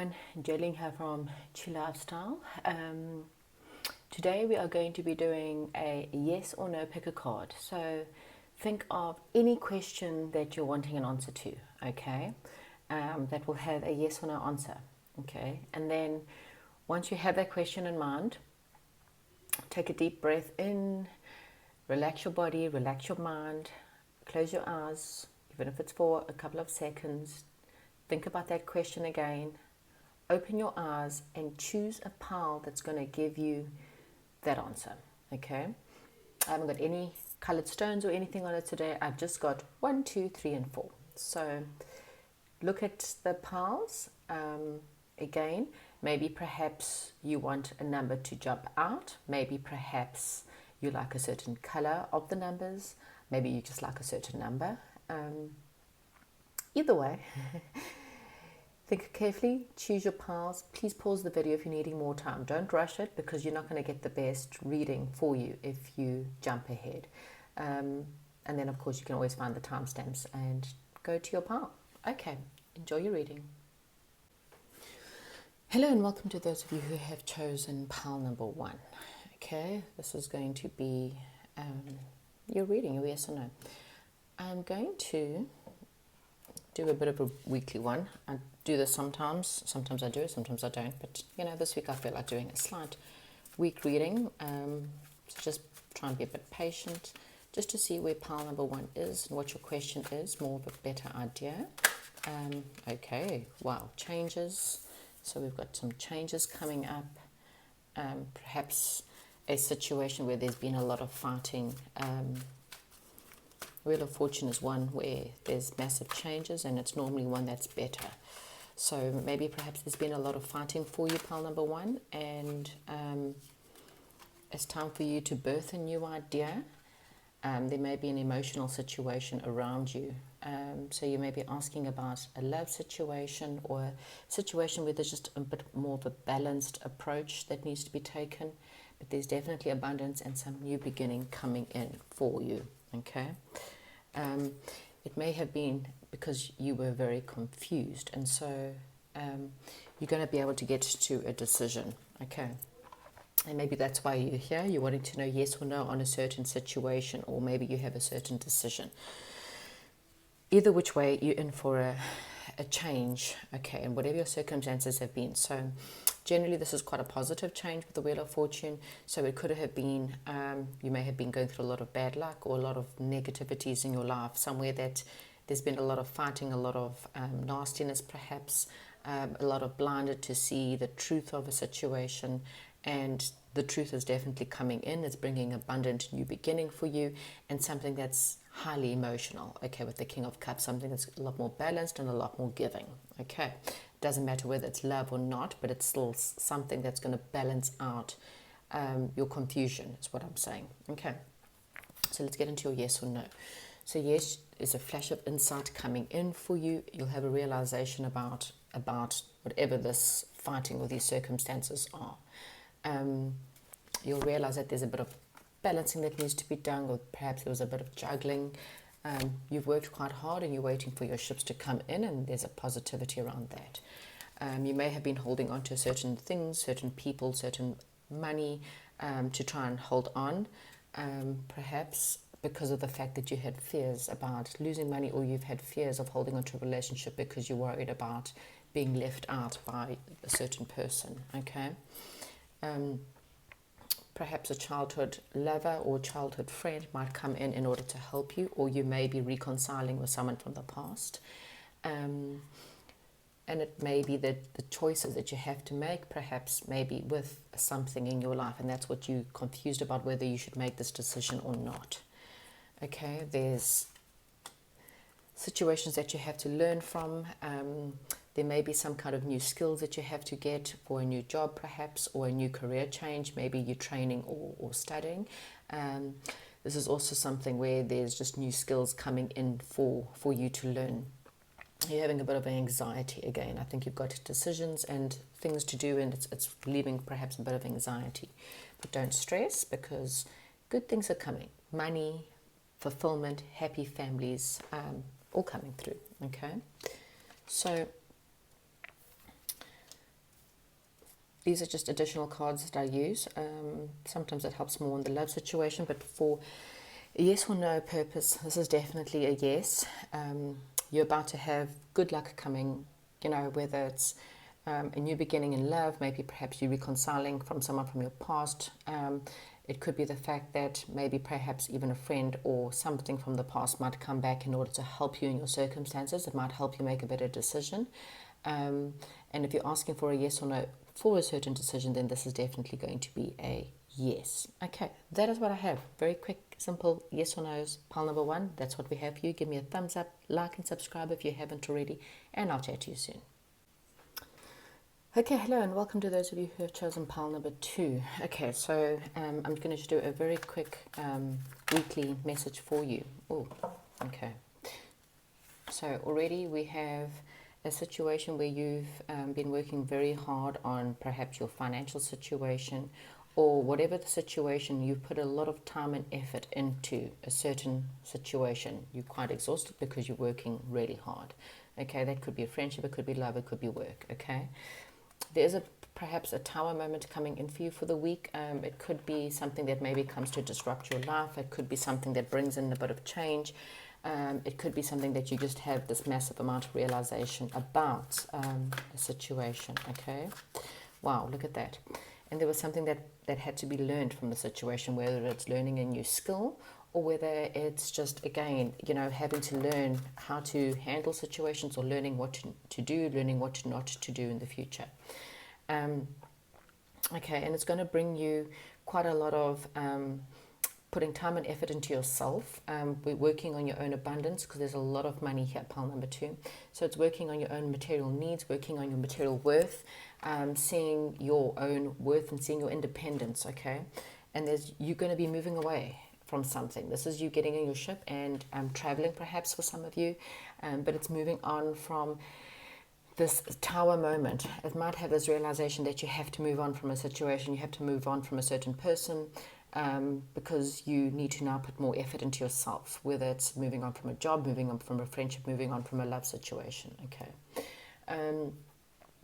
everyone, Jelling here from Chill Lifestyle. Today we are going to be doing a yes or no pick a card. So think of any question that you're wanting an answer to, okay? That will have a yes or no answer, okay? And then once you have that question in mind, take a deep breath in, relax your body, relax your mind, close your eyes, even if it's for a couple of seconds. Think about that question again, open your eyes and choose a pile that's going to give you that answer, okay? I haven't got any colored stones or anything on it today. I've just got 1, 2, 3, and 4. So look at the piles again. Maybe perhaps you want a number to jump out. Maybe perhaps you like a certain color of the numbers. Maybe you just like a certain number. Either way, think carefully, choose your piles. Please pause the video if you're needing more time. Don't rush it because you're not going to get the best reading for you if you jump ahead. And then, of course, you can always find the timestamps and go to your pile. Okay, enjoy your reading. Hello and welcome to those of you who have chosen pile number 1. Okay, this is going to be your reading, your yes or no. I'm going to do a bit of a weekly one. I do this sometimes I do, sometimes I don't, but this week I feel like doing a slight week reading, so just try and be a bit patient just to see where pile number 1 is and what your question is, more of a better idea. Okay, wow, changes, so we've got some changes coming up, perhaps a situation where there's been a lot of fighting. Wheel of Fortune is one where there's massive changes and it's normally one that's better. So maybe perhaps there's been a lot of fighting for you, pile number 1, and it's time for you to birth a new idea. There may be an emotional situation around you. So you may be asking about a love situation or a situation where there's just a bit more of a balanced approach that needs to be taken. But there's definitely abundance and some new beginning coming in for you. Okay, it may have been because you were very confused, and so you're going to be able to get to a decision. Okay, and maybe that's why you're here. You're wanting to know yes or no on a certain situation, or maybe you have a certain decision. Either which way, you're in for a change. Okay, and whatever your circumstances have been. So generally, this is quite a positive change with the Wheel of Fortune. So it could have been, you may have been going through a lot of bad luck or a lot of negativities in your life, somewhere that there's been a lot of fighting, a lot of nastiness perhaps, a lot of blinded to see the truth of a situation. And the truth is definitely coming in. It's bringing abundant new beginning for you and something that's highly emotional. Okay, with the King of Cups, something that's a lot more balanced and a lot more giving. Okay. Doesn't matter whether it's love or not, but it's still something that's going to balance out your confusion, is what I'm saying. Okay, so let's get into your yes or no. So yes is a flash of insight coming in for you. You'll have a realization about whatever this fighting or these circumstances are. You'll realize that there's a bit of balancing that needs to be done, or perhaps there was a bit of juggling. You've worked quite hard and you're waiting for your ships to come in, and there's a positivity around that. You may have been holding on to certain things, certain people, certain money to try and hold on, perhaps because of the fact that you had fears about losing money, or you've had fears of holding on to a relationship because you're worried about being left out by a certain person. Okay. Perhaps a childhood lover or childhood friend might come in order to help you, or you may be reconciling with someone from the past. And it may be that the choices that you have to make, perhaps maybe with something in your life, and that's what you're confused about, whether you should make this decision or not. Okay, there's situations that you have to learn from. There may be some kind of new skills that you have to get for a new job perhaps, or a new career change. Maybe you're training or studying. This is also something where there's just new skills coming in for you to learn. You're having a bit of anxiety again. I think you've got decisions and things to do, and it's leaving perhaps a bit of anxiety. But don't stress, because good things are coming. Money, fulfillment, happy families, all coming through. Okay, so these are just additional cards that I use. Sometimes it helps more in the love situation, but for a yes or no purpose, this is definitely a yes. You're about to have good luck coming, whether it's a new beginning in love, maybe perhaps you're reconciling from someone from your past. It could be the fact that maybe perhaps even a friend or something from the past might come back in order to help you in your circumstances. It might help you make a better decision. And if you're asking for a yes or no for a certain decision, then this is definitely going to be a yes. Okay, that is what I have. Very quick, simple yes or no's. Pile number 1, that's what we have for you. Give me a thumbs up, like and subscribe if you haven't already, and I'll chat to you soon. Okay, hello and welcome to those of you who have chosen pile number 2. Okay, so I'm going to just do a very quick weekly message for you. Oh, okay. So already we have a situation where you've been working very hard on perhaps your financial situation, or whatever the situation, you've put a lot of time and effort into a certain situation. You're quite exhausted because you're working really hard. Okay, that could be a friendship, it could be love, it could be work. Okay, there's perhaps a tower moment coming in for you for the week. It could be something that maybe comes to disrupt your life. It could be something that brings in a bit of change. It could be something that you just have this massive amount of realization about a situation. Okay, wow, look at that. And there was something that had to be learned from the situation, whether it's learning a new skill or whether it's just, again, having to learn how to handle situations, or learning what to do, learning what not to do in the future. Okay, and it's going to bring you quite a lot of putting time and effort into yourself. We're working on your own abundance, because there's a lot of money here, pile number 2. So it's working on your own material needs, working on your material worth, seeing your own worth and seeing your independence, okay? And you're going to be moving away from something. This is you getting in your ship and traveling perhaps for some of you, but it's moving on from this tower moment. It might have this realization that you have to move on from a situation, you have to move on from a certain person, because you need to now put more effort into yourself, whether it's moving on from a job, moving on from a friendship, moving on from a love situation. Okay,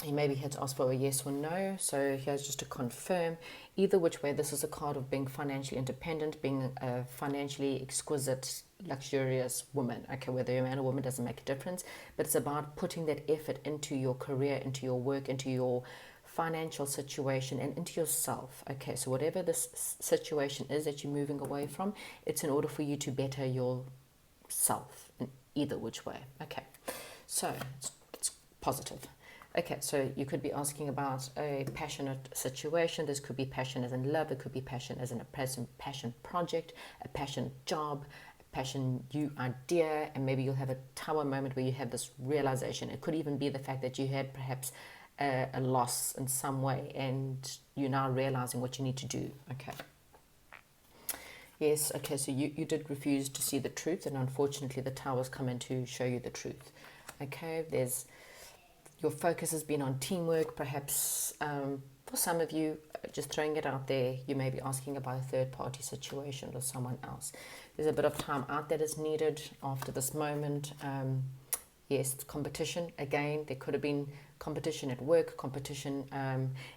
you maybe had to ask for a yes or no, so here's just to confirm. Either which way, this is a card of being financially independent, being a financially exquisite, luxurious woman. Okay, whether you're a man or woman doesn't make a difference, but it's about putting that effort into your career, into your work, into your financial situation, and into yourself. Okay, so whatever this situation is that you're moving away from, it's in order for you to better yourself in either which way. Okay, so it's positive. Okay, so you could be asking about a passionate situation. This could be passion as in love. It could be passion as in a passion project, a passion job, a passion new idea, and maybe you'll have a tower moment where you have this realization. It could even be the fact that you had perhaps a loss in some way, and you're now realizing what you need to do. Okay. Yes, okay, so you did refuse to see the truth, and unfortunately the towers come in to show you the truth. Okay, your focus has been on teamwork, perhaps for some of you, just throwing it out there, you may be asking about a third-party situation with someone else. There's a bit of time out that is needed after this moment. Yes, it's competition. Again, there could have been competition at work, competition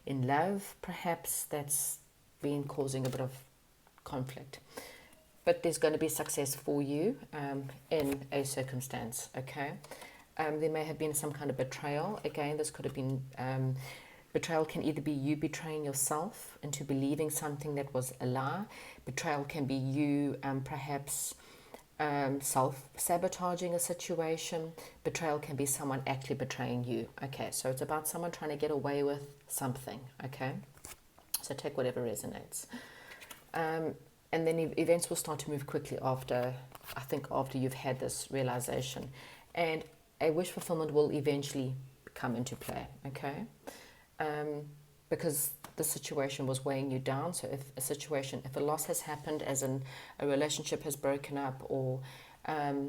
in love, perhaps, that's been causing a bit of conflict. But there's going to be success for you in a circumstance, okay? There may have been some kind of betrayal. Again, this could have been, betrayal can either be you betraying yourself into believing something that was a lie. Betrayal can be you perhaps self-sabotaging a situation. Betrayal can be someone actually betraying you. Okay, so it's about someone trying to get away with something, okay? So take whatever resonates. And then events will start to move quickly after you've had this realization. And a wish fulfillment will eventually come into play, okay? Because the situation was weighing you down. So if a loss has happened, as in a relationship has broken up, or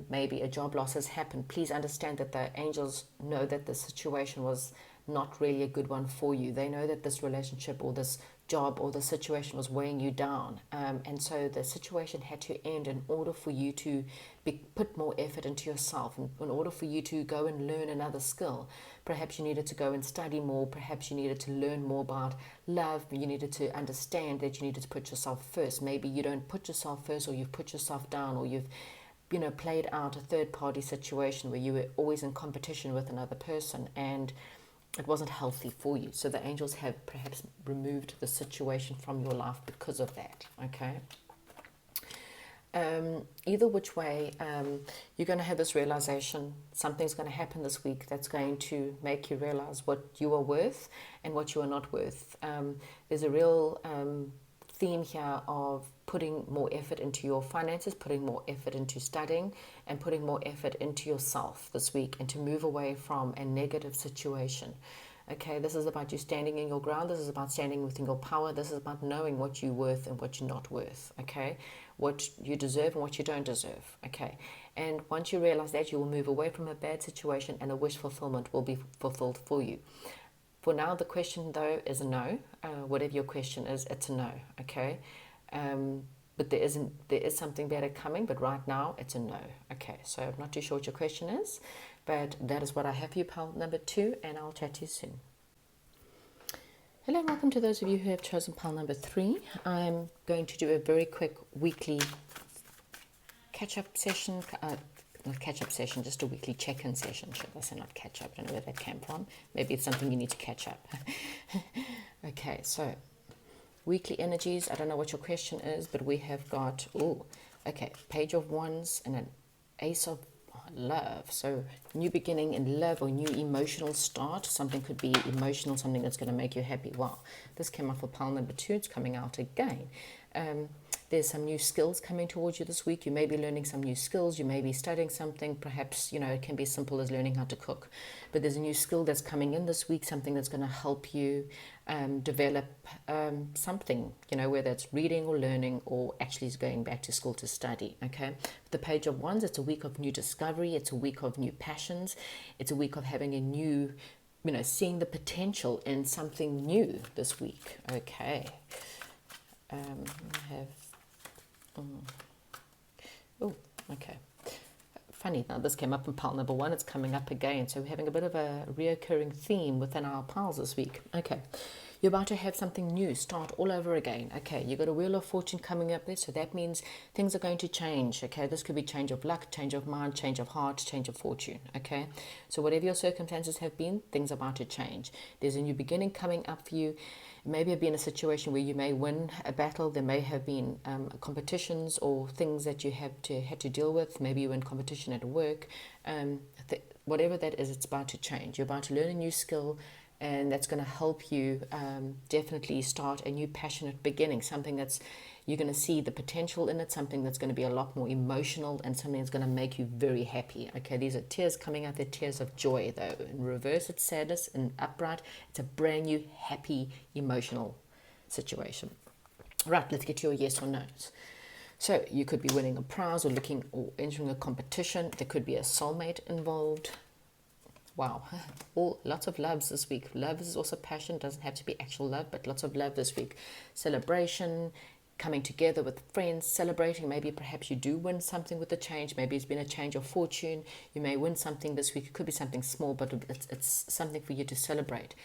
maybe a job loss has happened, please understand that the angels know that the situation was not really a good one for you. They know that this relationship or this job or the situation was weighing you down. And so the situation had to end in order for you to put more effort into yourself, in order for you to go and learn another skill. Perhaps you needed to go and study more. Perhaps you needed to learn more about love. You needed to understand that you needed to put yourself first. Maybe you don't put yourself first, or you've put yourself down, or you've played out a third-party situation where you were always in competition with another person, and it wasn't healthy for you. So the angels have perhaps removed the situation from your life because of that, okay? Either which way, you're going to have this realization. Something's going to happen this week that's going to make you realize what you are worth and what you are not worth. There's a real theme here of putting more effort into your finances, putting more effort into studying, and putting more effort into yourself this week, and to move away from a negative situation. Okay, this is about you standing in your ground. This is about standing within your power. This is about knowing what you're worth and what you're not worth. Okay, what you deserve and what you don't deserve. Okay, and once you realize that, you will move away from a bad situation, and a wish fulfillment will be fulfilled for you. For now, the question though is a no. Whatever your question is, it's a no. Okay, but there is something better coming. But right now, it's a no. Okay, so I'm not too sure what your question is, but that is what I have for you, pile number 2, and I'll chat to you soon. Hello and welcome to those of you who have chosen pile number 3. I'm going to do a very quick weekly catch-up session. Not catch-up session, just a weekly check-in session. Should I say not catch-up? I don't know where that came from. Maybe it's something you need to catch up. Okay, so weekly energies. I don't know what your question is, but we have got, Page of Wands and an Ace of Love. So new beginning in love, or new emotional start. Something could be emotional, something that's going to make you happy. Wow, this came up for pile number 2. It's coming out again. There's some new skills coming towards you this week. You may be learning some new skills. You may be studying something. Perhaps, it can be as simple as learning how to cook. But there's a new skill that's coming in this week, something that's going to help you develop something, whether it's reading or learning or actually going back to school to study, okay? The Page of Wands, it's a week of new discovery. It's a week of new passions. It's a week of having a new, seeing the potential in something new this week, okay? Okay. Funny, now this came up in pile number 1. It's coming up again. So we're having a bit of a reoccurring theme within our piles this week. Okay. You're about to have something new start all over again. Okay, you've got a Wheel of Fortune coming up there, so that means things are going to change. Okay, this could be change of luck, change of mind, change of heart, change of fortune. Okay, so whatever your circumstances have been, things are about to change. There's a new beginning coming up for you. Maybe have been a situation where you may win a battle. There may have been competitions or things that you had to deal with. Maybe you were in competition at work. Whatever that is, it's about to change. You're about to learn a new skill, and that's going to help you definitely start a new passionate beginning, something that's, you're going to see the potential in it, something that's going to be a lot more emotional, and something that's going to make you very happy. Okay, these are tears coming out. They're tears of joy, though. In reverse, it's sadness. In upright, it's a brand new, happy, emotional situation. Right, let's get to your yes or no's. So you could be winning a prize or entering a competition. There could be a soulmate involved. Wow, lots of loves this week. Love is also passion. Doesn't have to be actual love, but lots of love this week. Celebration, coming together with friends, celebrating. Maybe perhaps you do win something with the change. Maybe it's been a change of fortune. You may win something this week. It could be something small, but it's something for you to celebrate.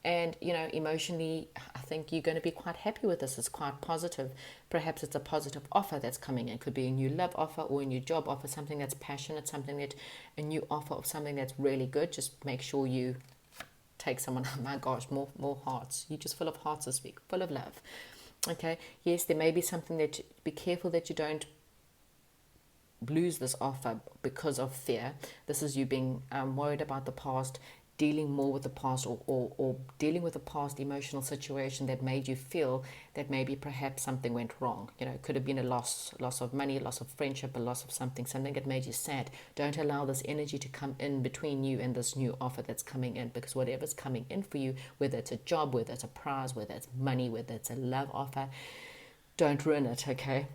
And, emotionally, I think you're going to be quite happy with this. It's quite positive. Perhaps it's a positive offer that's coming in. It could be a new love offer or a new job offer, something that's passionate, a new offer of something that's really good. Just make sure you take someone, oh my gosh, more hearts. You're just full of hearts this week, full of love. Okay, yes, there may be something that, be careful that you don't lose this offer because of fear. This is you being worried about the past, dealing more with the past, or dealing with a past emotional situation that made you feel that maybe perhaps something went wrong. It could have been a loss of money, loss of friendship, a loss of something that made you sad. Don't allow this energy to come in between you and this new offer that's coming in, because whatever's coming in for you, whether it's a job, whether it's a prize, whether it's money, whether it's a love offer, don't ruin it, okay?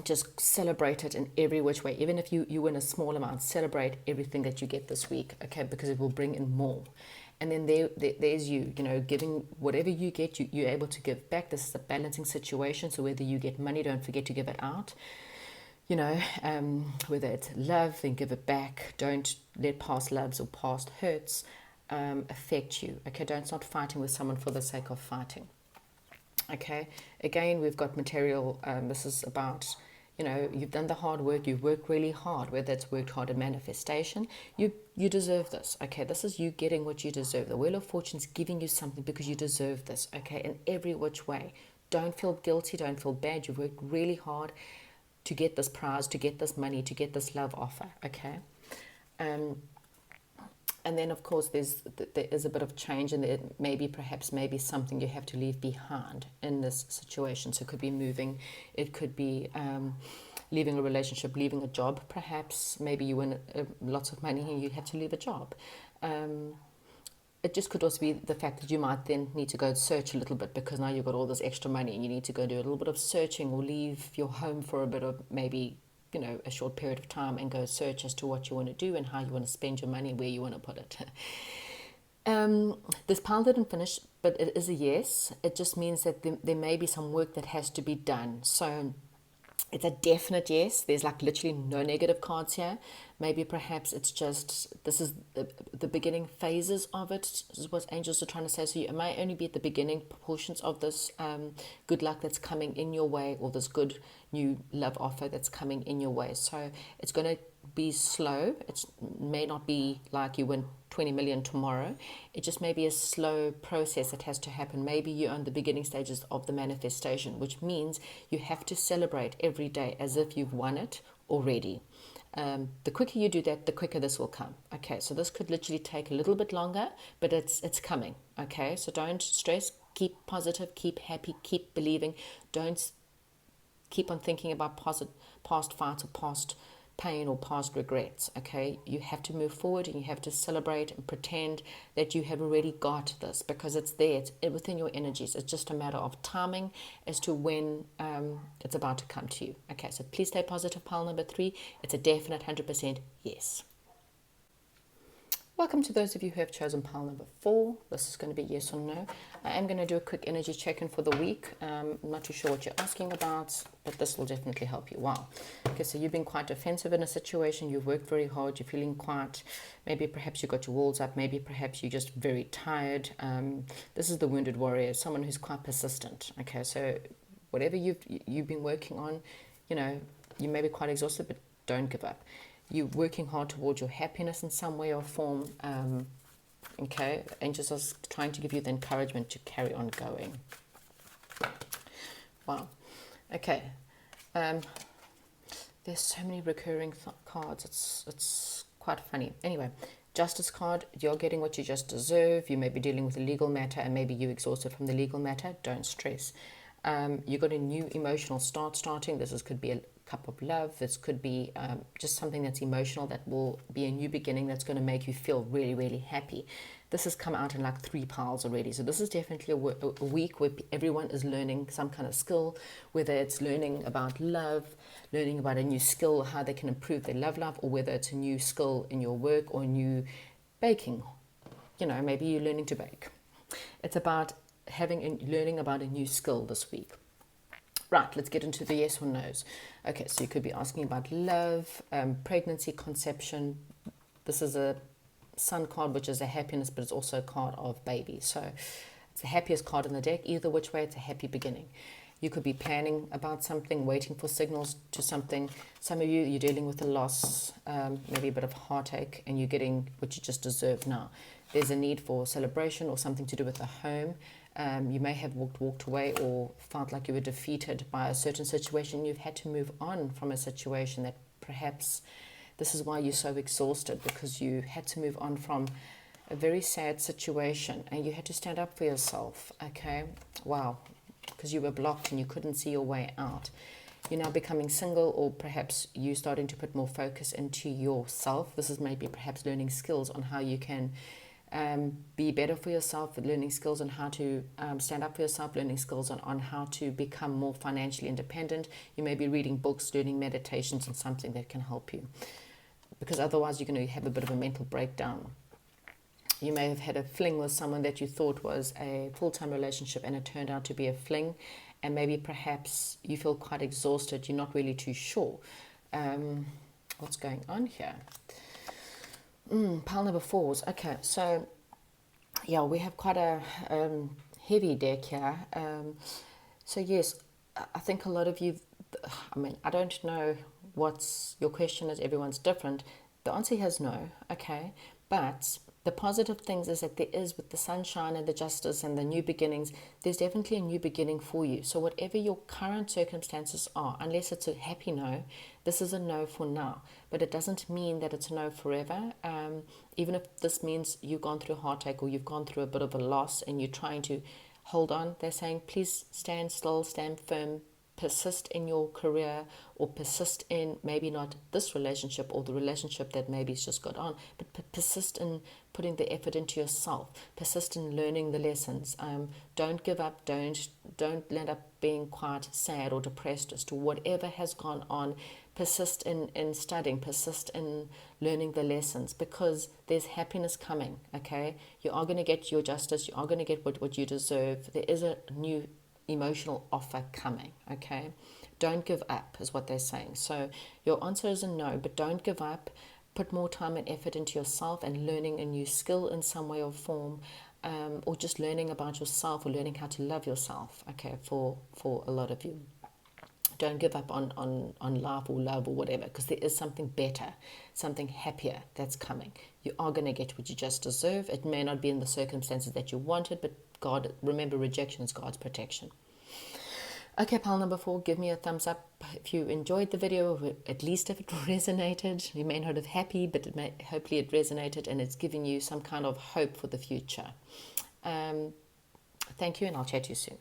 Just celebrate it in every which way. Even if you win a small amount, celebrate everything that you get this week, okay? Because it will bring in more. And then there's you, giving whatever you get, you're able to give back. This is a balancing situation. So whether you get money, don't forget to give it out. Whether it's love, then give it back. Don't let past loves or past hurts affect you. Okay, don't start fighting with someone for the sake of fighting. Okay, again, we've got material. This is about, you've done the hard work. You've worked really hard, whether it's worked hard in manifestation. You deserve this. Okay, this is you getting what you deserve. The Wheel of Fortune's giving you something because you deserve this. Okay, in every which way. Don't feel guilty. Don't feel bad. You've worked really hard to get this prize, to get this money, to get this love offer. Okay. And then, of course, there is a bit of change, and there perhaps something you have to leave behind in this situation. So it could be moving, it could be leaving a relationship, leaving a job. Perhaps maybe you win lots of money and you have to leave a job. It just could also be the fact that you might then need to go search a little bit, because now you've got all this extra money and you need to go do a little bit of searching, or leave your home for a bit of maybe a short period of time and go search as to what you want to do and how you want to spend your money, where you want to put it. This pile didn't finish, but it is a yes. It just means that there may be some work that has to be done. So it's a definite yes. There's like literally no negative cards here. Maybe perhaps it's just, this is the beginning phases of it. This is what angels are trying to say. So you may only be at the beginning portions of this good luck that's coming in your way, or this good new love offer that's coming in your way. So it's going to be slow. It may not be like you win 20 million tomorrow. It just may be a slow process that has to happen. Maybe you're on the beginning stages of the manifestation, which means you have to celebrate every day as if you've won it already. The quicker you do that, the quicker this will come. Okay, so this could literally take a little bit longer, but it's coming. Okay, so don't stress. Keep positive, keep happy, keep believing. Don't keep on thinking about past fights or past pain or past regrets. Okay, you have to move forward, and you have to celebrate and pretend that you have already got this, because it's there. It's within your energies. It's just a matter of timing as to when it's about to come to you. Okay, so please stay positive. Pile number 3, it's a definite 100% yes. Welcome to those of you who have chosen pile number 4. This is going to be yes or no. I am going to do a quick energy check-in for the week. I'm not too sure what you're asking about, but this will definitely help you. Wow. Okay, so you've been quite defensive in a situation. You've worked very hard. You're feeling quite, maybe perhaps you got your walls up. Maybe perhaps you're just very tired. This is the wounded warrior, someone who's quite persistent. Okay, so whatever you've been working on, you may be quite exhausted, but don't give up. You're working hard towards your happiness in some way or form. Okay, angels are trying to give you the encouragement to carry on going. Wow. Okay. There's so many recurring cards. It's quite funny. Anyway, Justice card. You're getting what you just deserve. You may be dealing with a legal matter, and maybe you're exhausted from the legal matter. Don't stress. You've got a new emotional starting. Could be a cup of love. This could be just something that's emotional, that will be a new beginning, that's going to make you feel really, really happy. This has come out in like 3 piles already. So this is definitely a week where everyone is learning some kind of skill, whether it's learning about love, learning about a new skill, how they can improve their love life, or whether it's a new skill in your work or new baking. Maybe you're learning to bake. It's about learning about a new skill this week. Right, let's get into the yes or no's. Okay, so you could be asking about love, pregnancy, conception. This is a sun card, which is a happiness, but it's also a card of baby. So it's the happiest card in the deck. Either which way, it's a happy beginning. You could be planning about something, waiting for signals to something. Some of you're dealing with a loss, maybe a bit of heartache, and you're getting what you just deserve now. There's a need for celebration or something to do with the home. You may have walked away, or felt like you were defeated by a certain situation. You've had to move on from a situation that perhaps this is why you're so exhausted, because you had to move on from a very sad situation and you had to stand up for yourself. Okay, wow, because you were blocked and you couldn't see your way out. You're now becoming single, or perhaps you starting to put more focus into yourself. This is maybe perhaps learning skills on how you can be better for yourself, learning skills on how to stand up for yourself, learning skills on how to become more financially independent. You may be reading books, learning meditations, and something that can help you, because otherwise you're going to have a bit of a mental breakdown. You may have had a fling with someone that you thought was a full-time relationship and it turned out to be a fling, and maybe perhaps you feel quite exhausted. You're not really too sure. What's going on here? Pile number 4s. Okay, so yeah, we have quite a heavy deck here. So yes, I think a lot of you, I mean, I don't know what's your question is. Everyone's different. The answer here is no, okay? But the positive things is that there is, with the sunshine and the justice and the new beginnings, there's definitely a new beginning for you. So whatever your current circumstances are, unless it's a happy no, this is a no for now. But it doesn't mean that it's a no forever. Even if this means you've gone through heartache or you've gone through a bit of a loss and you're trying to hold on, they're saying, please stand still, stand firm, persist in your career, or persist in maybe not this relationship or the relationship that maybe's just got on, but persist in putting the effort into yourself, persist in learning the lessons. Don't give up, don't end up being quite sad or depressed as to whatever has gone on. Persist in studying, persist in learning the lessons, because there's happiness coming, okay? You are going to get your justice, you are going to get what you deserve. There is a new emotional offer coming, okay? Don't give up is what they're saying. So your answer is a no, but don't give up. Put more time and effort into yourself and learning a new skill in some way or form, or just learning about yourself or learning how to love yourself, okay, for a lot of you. Don't give up on life or love or whatever, because there is something better, something happier that's coming. You are going to get what you just deserve. It may not be in the circumstances that you wanted, but God, remember, rejection is God's protection. Okay, pile number 4, give me a thumbs up if you enjoyed the video, at least if it resonated. You may not have happy, but hopefully it resonated and it's giving you some kind of hope for the future. Thank you, and I'll chat to you soon.